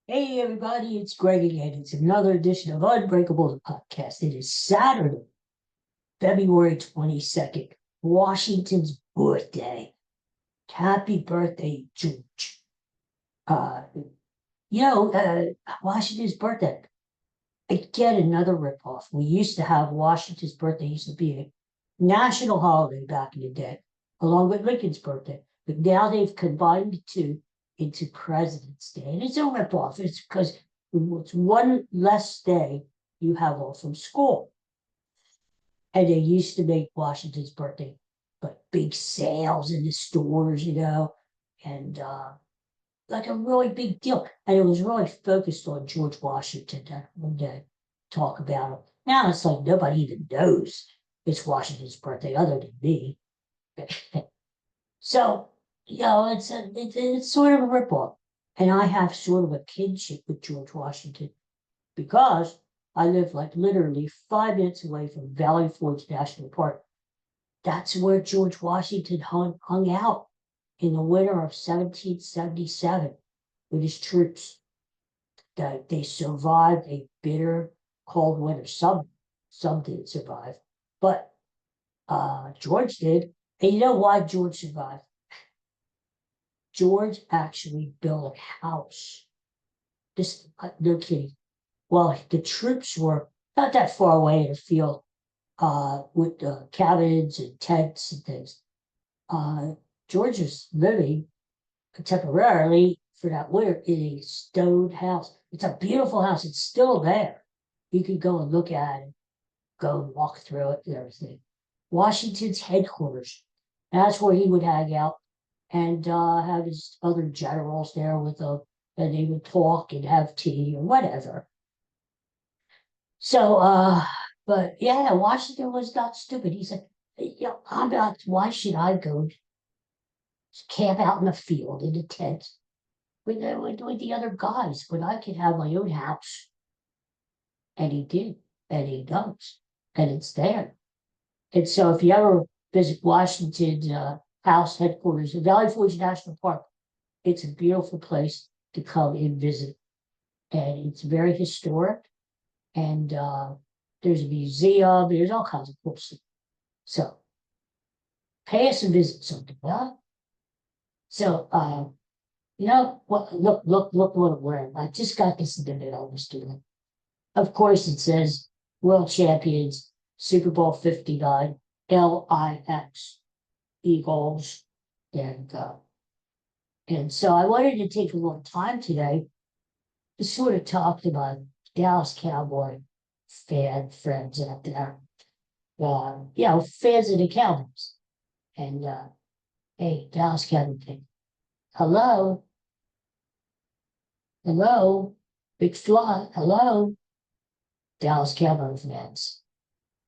Hey everybody, it's Greg again. It's another edition of Unbreakable the podcast. It is Saturday, February 22nd, Washington's birthday. Happy birthday, George. Uh, Washington's birthday. Again, another ripoff. We used to have Washington's birthday used to be a national holiday back in the day, along with Lincoln's birthday. But now they've combined the two into President's Day. And it's a ripoff. It's because it's one less day you have off from school. And they used to make Washington's birthday, but big sales in the stores, and like a really big deal. And it was really focused on George Washington when they talk about him. Now it's like nobody even knows it's Washington's birthday other than me. So, it's sort of a ripoff. And I have sort of a kinship with George Washington because I live like literally 5 minutes away from Valley Forge National Park. That's where George Washington hung out in the winter of 1777 with his troops. They survived a bitter cold winter. Some didn't survive, but George did. And you know why George survived? George actually built a house. This, no kidding. Well, the troops were not that far away in the field, with cabins and tents and things. George was living temporarily for that winter in a stone house. It's a beautiful house. It's still there. You can go and look at it, go and walk through it and everything. Washington's headquarters. That's where he would hang out and have his other generals there with them, and they would talk and have tea or whatever. So, but yeah, Washington was not stupid. He said, I'm not, why should I go camp out in the field in a tent with the other guys when I could have my own house? And he did, and he does, and it's there. And so if you ever visit Washington House headquarters in Valley Forge National Park, it's a beautiful place to come and visit. And it's very historic. And there's a museum, there's all kinds of cool stuff. So pay us a visit sometime, huh? So what look what I'm wearing. I just got this in the mail this doing. Of course it says World Champions, Super Bowl 59, LIX, Eagles, and so I wanted to take a little time today to sort of talk to my Dallas Cowboy friends out there. Fans of the Cowboys. And hey, Dallas Cowboy, hello, hello, Big Fly, hello, Dallas Cowboy fans.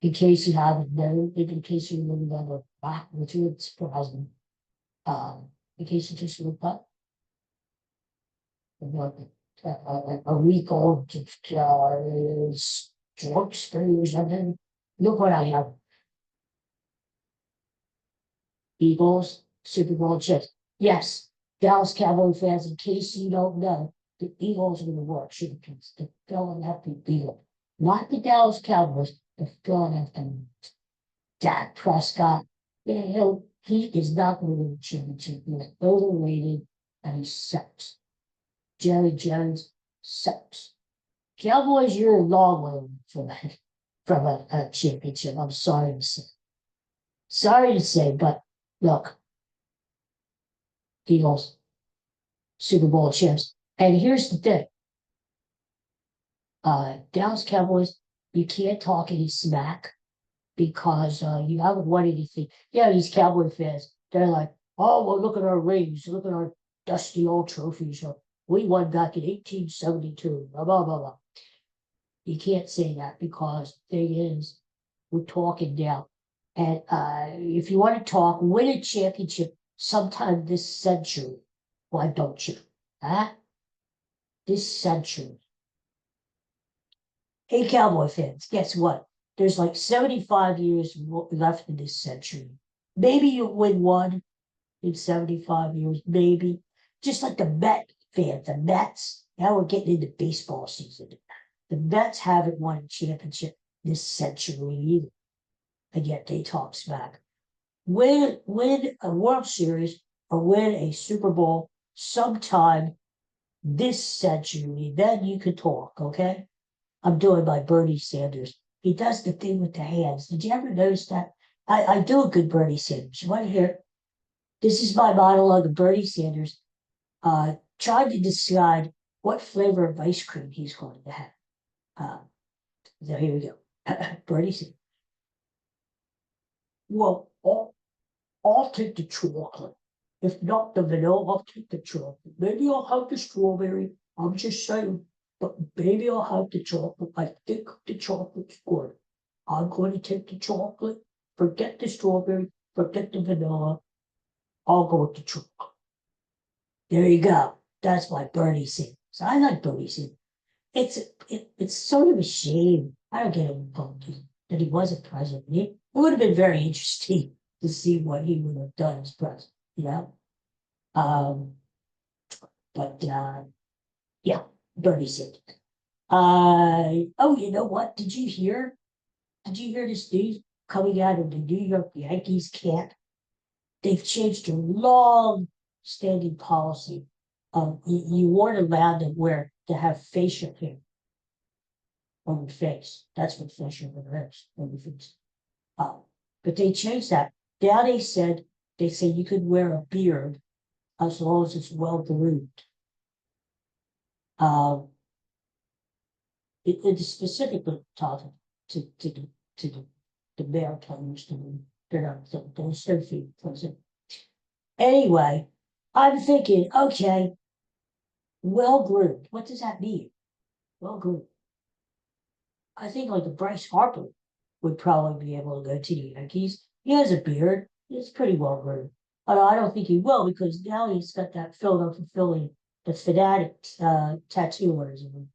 In case you haven't known, in case you remember back, which would surprise me, in case you just looked up, a week old George Spring or something. Look what I have. Eagles, Super Bowl chips. Yes, Dallas Cowboy fans, in case you don't know, the Eagles are the World Champions, the Philadelphia Eagles. Not the Dallas Cowboys, the Philadelphia. Dak Prescott, he is not going to win the championship. He's overrated and he sucks. Jerry Jones sucks. Cowboys, you're a long way from a championship. I'm sorry to say. Sorry to say, but look, Eagles, Super Bowl champs. And here's the thing. Dallas Cowboys, you can't talk any smack because you haven't won anything. Yeah, these Cowboy fans, they're like, oh, well, look at our rings, look at our dusty old trophies. We won back in 1872, blah, blah, blah, blah. You can't say that because the thing is, we're talking now. And if you want to talk, win a championship sometime this century. Why don't you? Huh? This century. Hey, Cowboy fans, guess what? There's like 75 years left in this century. Maybe you win one in 75 years, maybe. Just like the Met fan. The Mets, now we're getting into baseball season. The Mets haven't won a championship this century either. And yet they talk smack. Win a World Series or win a Super Bowl sometime this century, then you can talk, okay? I'm doing my Bernie Sanders. He does the thing with the hands. Did you ever notice that? I do a good Bernie Sanders. You want to hear? This is my monologue of Bernie Sanders trying to decide what flavor of ice cream he's going to have. So here we go. Bernie Sanders. Well, I'll take the chocolate. If not the vanilla, I'll take the chocolate. Maybe I'll have the strawberry. I'm just saying. But maybe I'll have the chocolate. I think the chocolate's good. I'm going to take the chocolate. Forget the strawberry. Forget the vanilla. I'll go with the chocolate. There you go. That's my Bernie Sanders. I like Bernie Sanders. It's sort of a shame. I don't get involved that he wasn't president. It would have been very interesting to see what he would have done as president, you know? But yeah, Bernie Sanders. Oh, you know what? Did you hear this news coming out of the New York Yankees camp? They've changed a long standing policy. You weren't allowed to have facial hair on your face. That's what facial hair is on your face. But they changed that. Now they say you could wear a beard as long as it's well groomed. It is specifically taught to the male players they're not those surfing person. Anyway, I'm thinking, okay, well groomed. What does that mean? Well groomed. I think like a Bryce Harper would probably be able to go to the Yankees. He has a beard. It's pretty well groomed. Although I don't think he will because now he's got that Philadelphia Philly, the fanatic tattoo on his arm.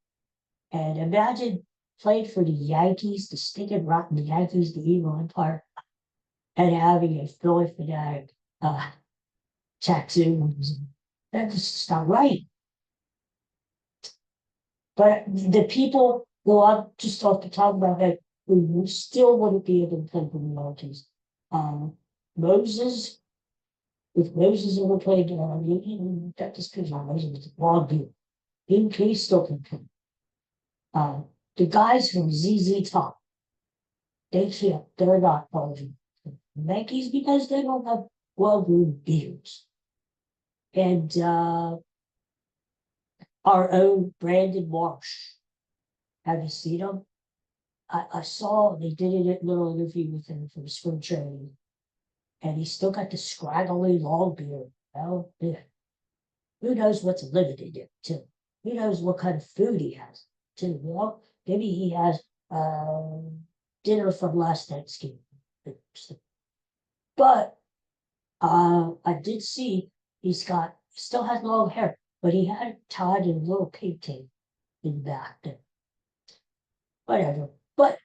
And imagine playing for the Yankees, the stinking rotten Yankees, the evil empire, and having a Philly fanatic tattoo on his arm. That's just not right. But the people who I'm just off the top of my head who still wouldn't be able to play for the Yankees. Moses, if Moses ever played, that just because Moses was a long dude. He still can play. The guys from ZZ Top, they can't, they're not eligible. The Yankees because they don't have well-groomed beards. And our own Brandon Marsh. Have you seen him? I saw they did a little interview with him from spring training, and he's still got the scraggly long beard. Well, yeah. Who knows what's limited it to? Who knows what kind of food he has? To well, maybe he has dinner from last night's game. But I did see still has long hair, but he had it tied in a little pigtail in the back there. Whatever. But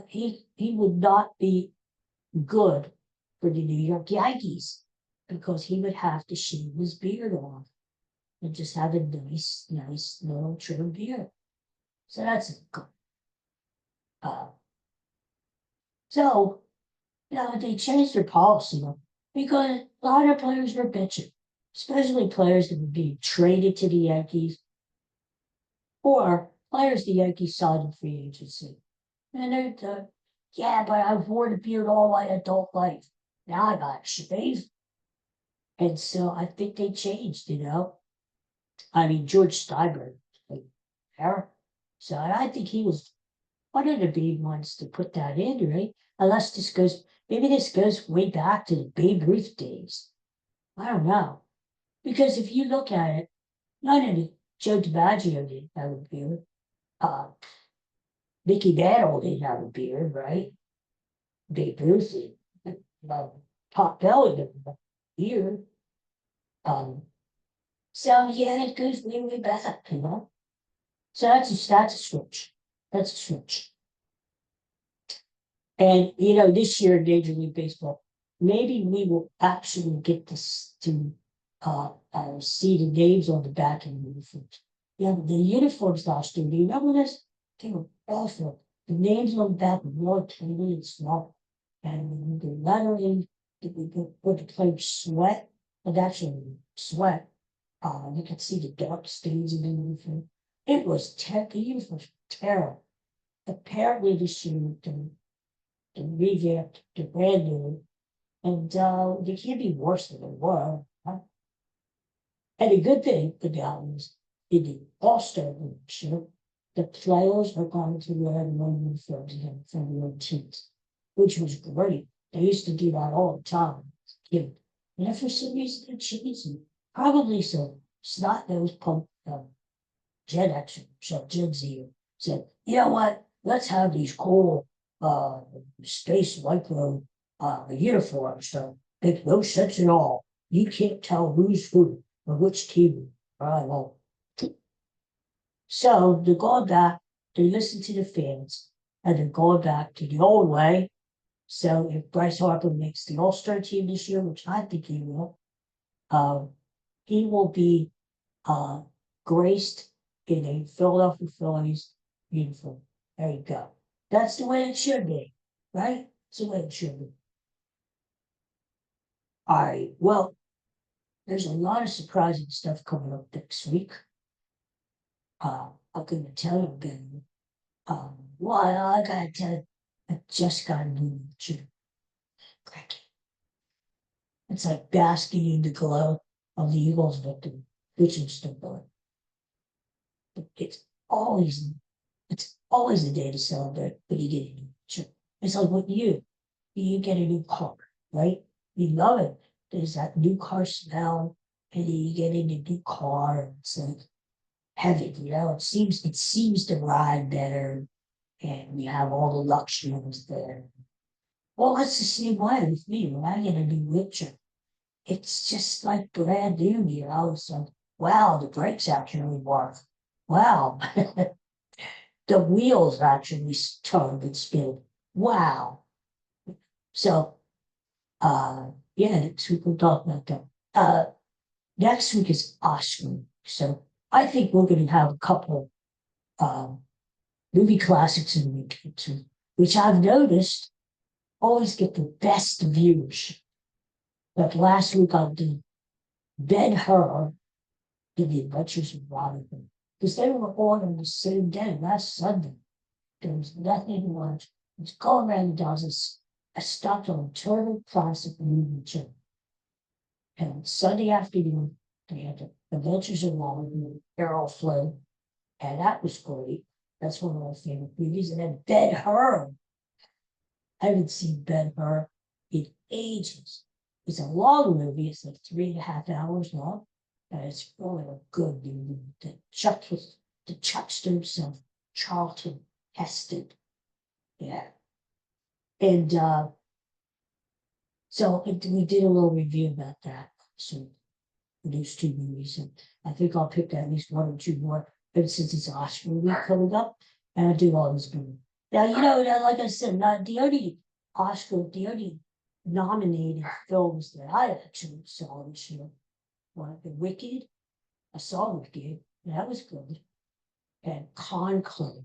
he would not be good for the New York Yankees because he would have to shave his beard off and just have a nice little trim beard. So that's good. So they changed their policy because a lot of players were bitching, especially players that were being traded to the Yankees or players the Yankees signed in free agency. And they're yeah, but I've worn a beard all my adult life. Now I got shaved. And so I think they changed, I mean, George Steinberg, like, hair. So I think he was one of the big ones to put that in, right? Unless maybe this goes way back to the Babe Ruth days. I don't know. Because if you look at it, none of Joe DiMaggio didn't have a beard. Mickey Mantle didn't have a beard, right? Babe Ruth did. Pop Belly didn't have a beard. So yeah, it goes way, way back, So that's a switch. That's a switch. And this year in Major League Baseball, maybe we will actually get this to see the names on the back of the uniforms. Yeah, the uniforms last year, do you remember this? They were awful. The names on the back were more tiny and small. And the lettering, with the plain sweat, and actually sweat, you could see the dark stains in the uniform. It was the uniform was terrible. Apparently this year, the revamped, the brand new, and they can't be worse than they were. Huh? And a good thing about it is in the All-Star game, the players are going to wear no uniforms again from their teams, which was great. They used to do that all the time. And if for some reason they're changing, probably so snot nosed pump Gen X, so Gen Z said, you know what? Let's have these cool space micro uniforms that make no sense at all. You can't tell who's who or which team. Well, so they're going back, they listen to the fans, and they're going back to the old way. So if Bryce Harper makes the All-Star team this year, which I think uh, he will be uh, graced in a Philadelphia Phillies uniform. There you go. That's the way it should be, right? That's the way it should be. All right. Well, there's a lot of surprising stuff coming up next week. I'm going to tell you again. Well, I gotta tell you, I just got a new picture. It's like basking in the glow of the Eagles victory, which is still going. It's always it's always a day to celebrate when you get a new picture. It's like what you get a new car, right? You love it. There's that new car smell, and then you get in a new car, and it's like heaven, it seems to ride better, and you have all the luxuries there. Well, that's the same way with me. When I get a new picture, it's just like brand new. It's like, wow, the brakes actually work. Wow, the wheels actually turn and spin. Wow. So, yeah, next week we'll talk about that. Next week is Oscar. So I think we're going to have a couple um, movie classics in the week too, which I've noticed always get the best views. Like last week I did Ben-Hur, did The Adventures of Robinson, because they were on the same day, last Sunday. There was nothing to watch. It's going around the dozens. I stopped on Turner Classic Movie Channel. And Sunday afternoon, they had the Adventures of Robinson, Errol Flynn, and that was great. That's one of my favorite movies. And then Ben-Hur. I haven't seen Ben-Hur in ages. It's a long movie. It's like 3.5 hours long. And it's really a good movie. The Chuckster himself, Charlton Heston. Yeah. And so we did a little review about that. So those two movies. And I think I'll pick at least one or two more. But since it's Oscar week coming up, and I do all this movies. Now, like I said, not the only nominated films that I actually saw this year were Wicked. I saw Wicked, that was good. And Conclave.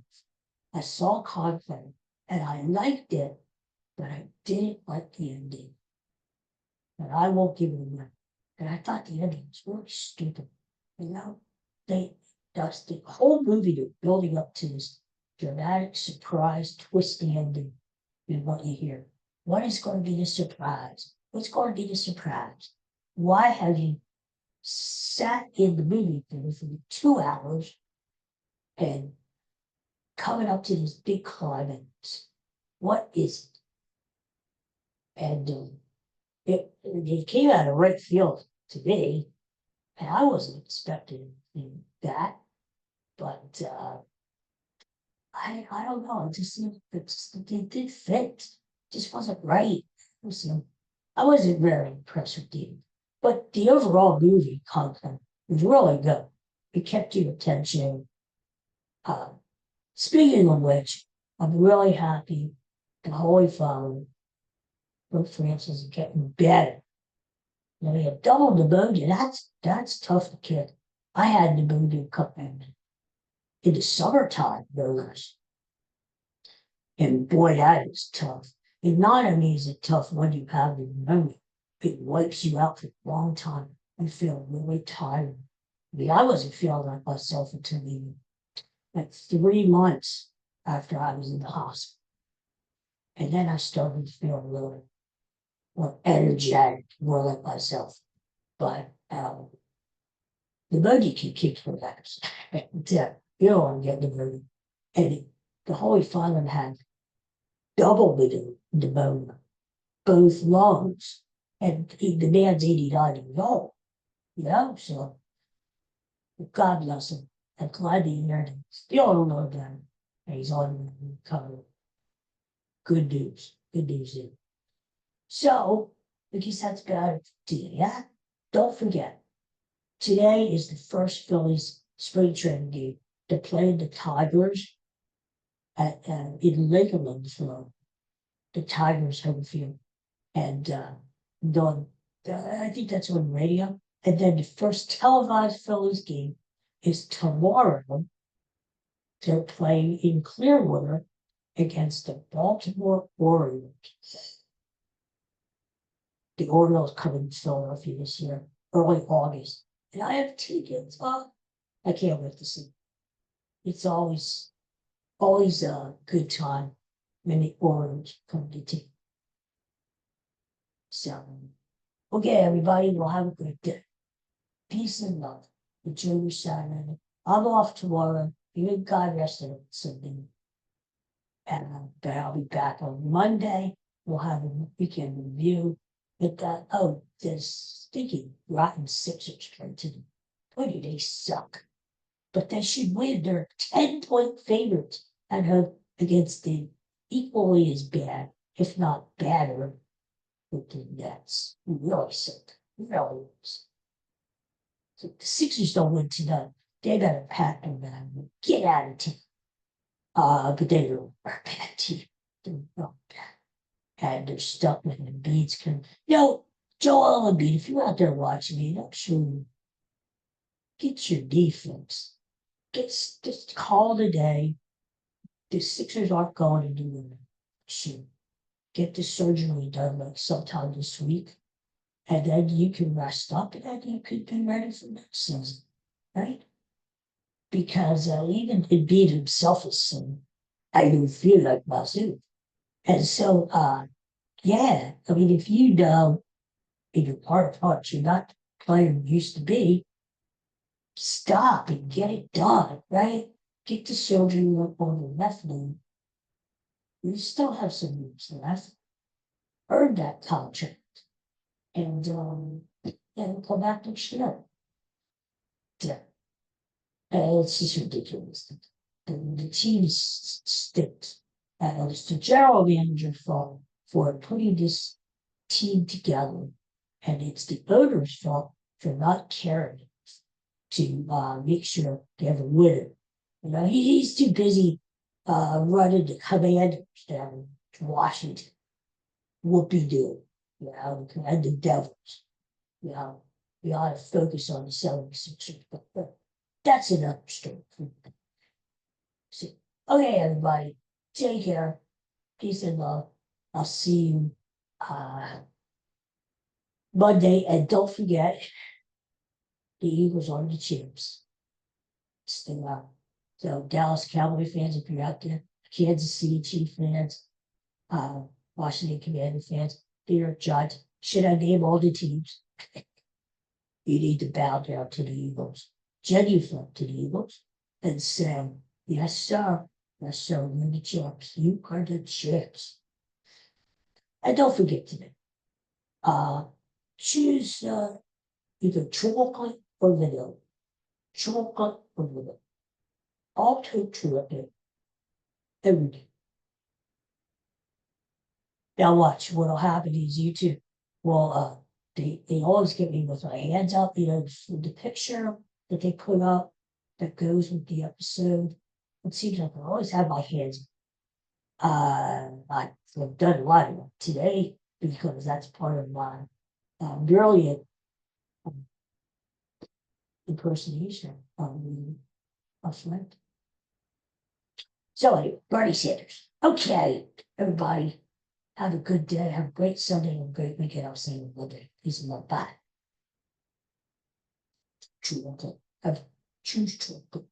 I saw Conclave, and I liked it, but I didn't like the ending. And I won't give it away. And I thought the ending was really stupid. They that's the whole movie they're building up to this dramatic surprise twisty ending in what you hear. What is going to be the surprise? What's going to be the surprise? Why have you sat in the movie theater for 2 hours and coming up to this big climax? What is it? And it came out of right field to me, and I wasn't expecting that, but I don't know. It just seemed it did fit. It just wasn't right. I wasn't very impressed with it. But the overall movie content was really good. It kept your attention. Uh, Speaking of which, I'm really happy the Holy Father, Pope Francis, is getting better. Now we have double pneumonia. That's tough to get. I had pneumonia coming in the summertime, no less. And boy, that is tough. And not only is it tough when you have pneumonia, it wipes you out for a long time. You feel really tired. I mean, I wasn't feeling like myself until maybe like 3 months after I was in the hospital. And then I started to feel a little more energetic, more like myself. But the buggy can kick your ass. Yeah, you don't want to get pneumonia. And the Holy Father had double pneumonia, both lungs. And the man's 89 years old, you know? So God bless him. I'm glad to hear it. Still don't know about him. And he's on recovery. Good news. Good news there. So, I guess that's about it today. Yeah? Don't forget, today is the first Phillies spring training game. They're playing the Tigers in Lakeland for the Tigers home field. And I think that's on radio. And then the first televised Phillies game is tomorrow. They're playing in Clearwater against the Baltimore Orioles. The Orioles come to Philadelphia this year, early August. And I have tickets. Oh, I can't wait to see. It's always a good time when the Orioles come to town. So, okay, everybody, we'll have a great day. Peace and love. Enjoy your Saturday. I'm off tomorrow. Even God rested on Sunday. And but I'll be back on Monday. We'll have a weekend review. But there's stinking rotten Sixers turned to them. Boy, do they suck. But they should win. They're 10-point favorites at home against the equally as bad, if not badder, with the Nets. Really suck. Really is. So the Sixers don't win tonight. They better pack them and get out of town. But they are a bad team. They're not bad. And they're stuck with the beats. Joel Embiid, if you're out there watching me, I'm sure get your defense. Just call it a day. The Sixers aren't going to do it. Sure. Get the surgery done like sometime this week. And then you can rest up and then you could be ready for next season. Right? Because even Embiid himself is saying, I don't feel like myself. And so, yeah, I mean, if you know in your heart of hearts you're not the player you used to be, stop and get it done, right? Get the surgery on the left knee. You still have some years left. Earn that contract. And come back next year. Yeah. It's just ridiculous. The team stinks. And it's the general manager's fault for putting this team together. And it's the owner's fault for not caring to make sure they have a winner. You know, he's too busy running the Commanders down to Washington. Whoopie-doo, you know, and the Devils. You know, we ought to focus on the 76ers, but that's another story. So, okay, everybody, take care. Peace and love. I'll see you Monday, and don't forget the Eagles are the champs. Still out. So Dallas Cowboy fans, if you're out there, Kansas City Chiefs fans, Washington Commander fans, Peter Judge, should I name all the teams? You need to bow down to the Eagles, genuflect to the Eagles, and say, yes, sir. Yes, sir, you're the champs. You are the champs. And don't forget today, choose either chocolate or vanilla. Chocolate or vanilla. I'll take chocolate every day. Now watch, what'll happen is YouTube will they always get me with my hands up, you know, the picture that they put up that goes with the episode. It seems like I always have my hands. I've done a lot of it today because that's part of my brilliant impersonation of a friend. So anyway, Bernie Sanders. Okay, everybody, have a good day. Have a great Sunday and a great weekend. I'll see you Monday. Peace and love. Bye. Choose chocolate. Have choose chocolate.